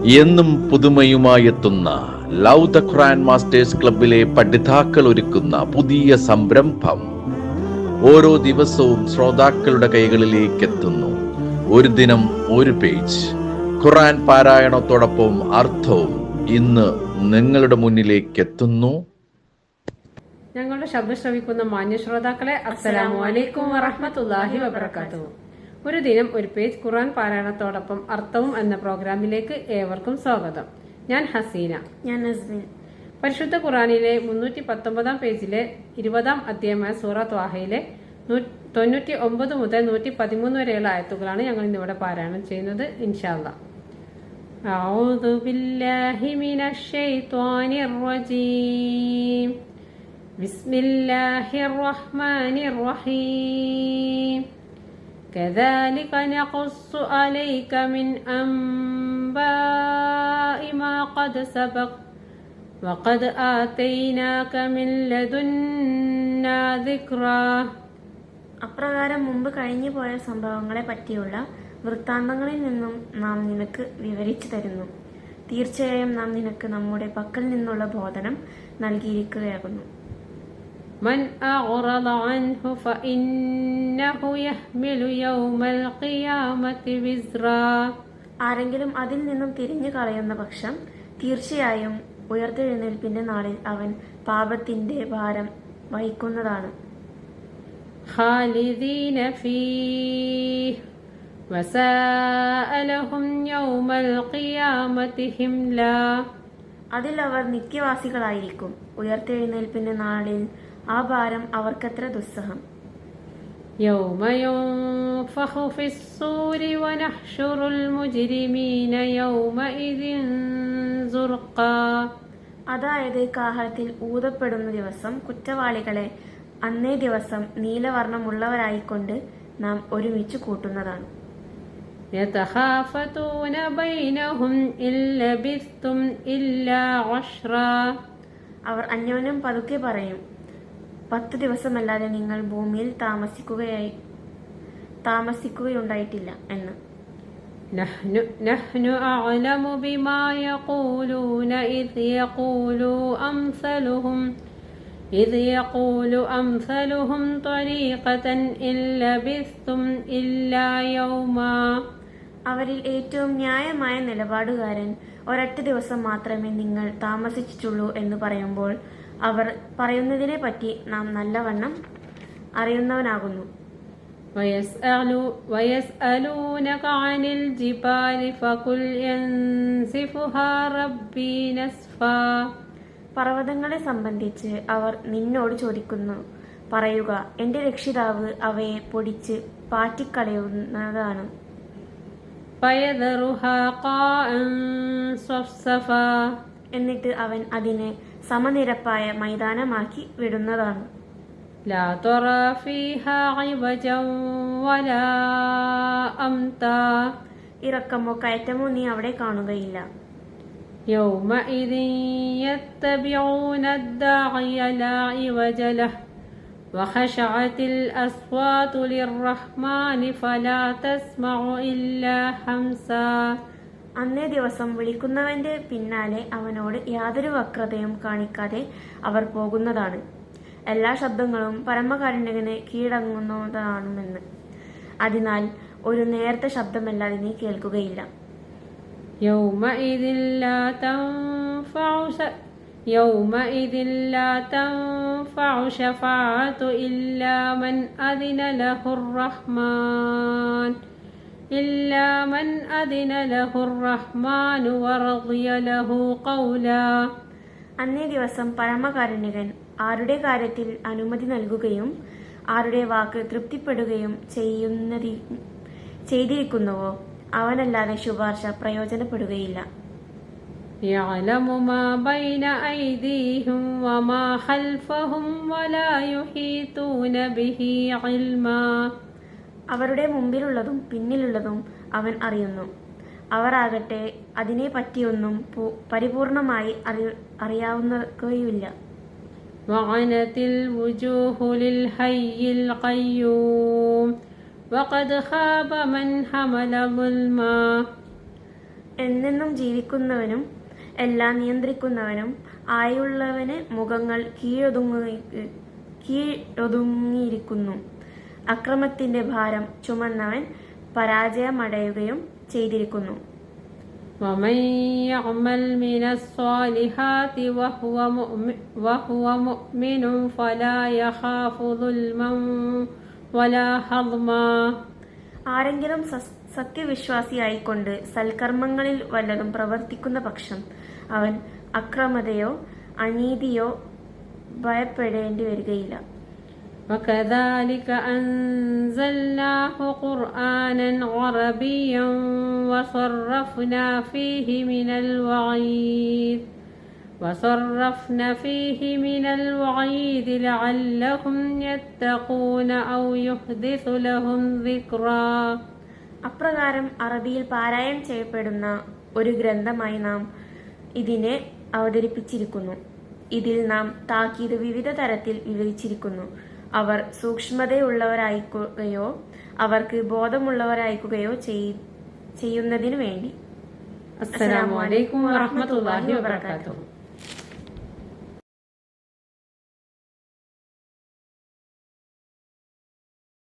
എന്നും പുതുമയുമായെത്തുന്ന love the Quran masters ക്ലബിലെ പഠിതാക്കൾ ഒരുക്കുന്ന പുതിയ സംരംഭം ഓരോ ദിവസവും ശ്രോതാക്കളുടെ കൈകളിലേക്ക് എത്തുന്നു. ഒരു ദിനം ഒരു പേജ് ഖുർആൻ പാരായണത്തോടൊപ്പം അർത്ഥവും ഇന്ന് നിങ്ങളുടെ മുന്നിലേക്ക് എത്തുന്നു. ഞങ്ങളുടെ ശബ്ദം ശ്രവിക്കുന്ന മാന്യ ശ്രോതാക്കളെ അസ്സലാമു അലൈക്കും വറഹ്മത്തുള്ളാഹി വബറകാതുഹു. ഒരു ദിനം ഒരു പേജ് ഖുർആൻ പാരായണത്തോടൊപ്പം അർത്ഥവും എന്ന പ്രോഗ്രാമിലേക്ക് ഏവർക്കും സ്വാഗതം. ഞാൻ ഹസീന. ഞാൻ നസ്മിൻ. പരിശുദ്ധ ഖുർആനിലെ 319 പേജിലെ 20 അധ്യായമായ സൂറ ത്വാഹയിലെ 99 മുതൽ 113 വരെയുള്ള ആയത്തുകളാണ് ഞങ്ങൾ ഇന്നിവിടെ പാരായണം ചെയ്യുന്നത്. ഇൻഷാ അല്ലാഹ്. അഊദു ബില്ലാഹി മിനശ് ശൈത്വാനിർ റജീം. ബിസ്മില്ലാഹിർ റഹ്മാനിർ റഹീം. كذلك نقص عليك من أنباء ما قد سبق وقد آتيناك من لدنا ذكرا. അപ്രകാരം മുമ്പ് കഴിഞ്ഞു പോയ സംഭവങ്ങളെ പറ്റിയുള്ള വൃത്താന്തങ്ങളിൽ നിന്നും നാം നിനക്ക് വിവരിച്ചു തരുന്നു. തീർച്ചയായും നാം നിനക്ക് നമ്മുടെ പക്കൽ നിന്നുള്ള ബോധനം നൽകിയിരിക്കുകയാകുന്നു. من أعرض عنه فإنه يحمل يوم القيامة وزرا. ആരെങ്കിലും അതിൽ നിന്നും തിരിഞ്ഞു കളയുന്ന പക്ഷം തീർച്ചയായും ഉയർത്തെഴുന്നേൽപ്പിന്റെ നാളിൽ അവൻ പാപത്തിന്റെ ഭാരം വഹിക്കുന്നതാണ്. خالدين فيه وساء لهم يوم القيامة حملا. അതിൽ അവർ നിത്യവാസികളായിരിക്കും. ഉയർത്തെഴുന്നേൽപ്പിന്റെ നാളിൽ ആ ഭാരം അവർക്കത്ര ദുസ്സഹം. يوم ينفخ في الصور ونحشر المجرمين يومئذ زرقا. അതായത് കാഹളത്തിൽ ഊതപ്പെടുന്ന ദിവസം കുറ്റവാളികളെ അന്നേ ദിവസം നീലവർണ്ണമുള്ളവരായിക്കൊണ്ട് നാം ഒരുമിച്ച് കൂട്ടുന്നതാണ്. يتخافتون بينهم إن لبثتم إلا عشرا. അവർ അന്യോന്യം പതുക്കെ പറയും, 10 ദിവസമല്ലാതെ നിങ്ങൾ ഭൂമിയിൽ താമസിക്കുകയുണ്ടായിട്ടില്ല എന്ന്. نحن أعلم بما يقولون إذ يقول أمثلهم طريقة إن لبثتم إلا يوما. അവരിൽ ഏറ്റവും ന്യായമായ നിലപാടുകാരൻ ഒരൊറ്റ ദിവസം മാത്രമേ നിങ്ങൾ താമസിച്ചിട്ടുള്ളൂ എന്ന് പറയുമ്പോൾ അവർ പറയുന്നതിനെ പറ്റി നാം നല്ലവണ്ണം അറിയുന്നവനാകുന്നു. ويسألونك عن الجبال فقل ينسفها ربي نسفا. പർവ്വതങ്ങളെ സംബന്ധിച്ച് അവർ നിന്നോട് ചോദിക്കുന്നു. പറയുക, എന്റെ രക്ഷിതാവ് അവയെ പൊടിച്ച് പാറ്റിക്കളയുന്നതാണ്. فيذرها قاعا صفصفا. എന്നിട്ട് അവൻ അതിനെ സമനിരപ്പായ മൈതാനമാക്കി വിടുന്നതാണ്. لا ترى فيها عوجا ولا أمتا. ഇറക്കമോ കയറ്റമോ നീ അവിടെ കാണുകയില്ല. يومئذ يتبعون الداعي لا عوج له وخشعت الأصوات للرحمن فلا تسمع إلا همسا. അന്നേ ദിവസം വിളിക്കുന്നവന്റെ പിന്നാലെ അവനോട് യാതൊരു വക്രതയും കാണിക്കാതെ അവർ പോകുന്നതാണ്. എല്ലാ ശബ്ദങ്ങളും പരമകാരുണ്യകന് കീഴടങ്ങുന്നതാണെന്ന്. അതിനാൽ ഒരു നേർത്ത ശബ്ദമല്ലാതെ നീ കേൾക്കുകയില്ല. يومئذ لا تنفع شفاعة إلا من أذن له الرحمن ورضي له قولا. അന്നേ ദിവസം പരമകാരുണ്യകൻ ആരുടെ കാര്യത്തിൽ അനുമതി നൽകുകയും ആരുടെ വാക്ക് തൃപ്തിപ്പെടുകയും ചെയ്തിരിക്കുന്നുവോ അവനല്ലാതെ ശുപാർശ പ്രയോജനപ്പെടുകയില്ല. يعلم ما بين أيديهم وما خلفهم ولا يحيطون به علما. അവരുടെ മുമ്പിലുള്ളതും പിന്നിലുള്ളതും അവൻ അറിയുന്നു. അവർ ആകട്ടെ അതിനെ പറ്റിയൊന്നും പരിപൂർണമായി അറിയാവുന്നതുമില്ല. وعنت الوجوه للحي القيوم وقد خاب من حمل ظلما. എന്നെന്നും ജീവിക്കുന്നവനും എല്ലാം നിയന്ത്രിക്കുന്നവനും ആയുള്ളവന് മുഖങ്ങൾ കീഴൊതുങ്ങിയിരിക്കുന്നു. അക്രമത്തിന്റെ ഭാരം ചുമന്നവൻ പരാജയമടയുകയും ചെയ്തിരിക്കുന്നു. ومن يعمل من الصالحات وهو مؤمن فلا يخاف ظلما ولا هضما. ആരെങ്കിലും സത്യവിശ്വാസിയായിക്കൊണ്ട് സൽക്കർമ്മങ്ങളിൽ വല്ലതും പ്രവർത്തിക്കുന്ന പക്ഷം അവൻ അക്രമതയോ അനീതിയോ ഭയപ്പെടേണ്ടി വരികയില്ല. وكذلك أنزلناه قرآنا عربيا وصرفنا فيه من الوعيد لعلهم يتقون أو يحدث لهم ذكرا. അപ്രകാരം അറബിയിൽ പാരായണം ചെയ്യപ്പെടുന്ന ഒരു ഗ്രന്ഥമായി നാം ഇതിനെ അവതരിപ്പിച്ചിരിക്കുന്നു. ഇതിൽ നാം താക്കീത് വിവിധ തരത്തിൽ വിവരിച്ചിരിക്കുന്നു. അവർ സൂക്ഷ്മതയുള്ളവരായിക്കുകയോ അവർക്ക് ബോധമുള്ളവരായിക്കുകയോ ചെയ്യുന്നതിനു വേണ്ടി. അസ്സലാമു അലൈക്കും വറഹ്മത്തുള്ളാഹി വബറകാതുഹു.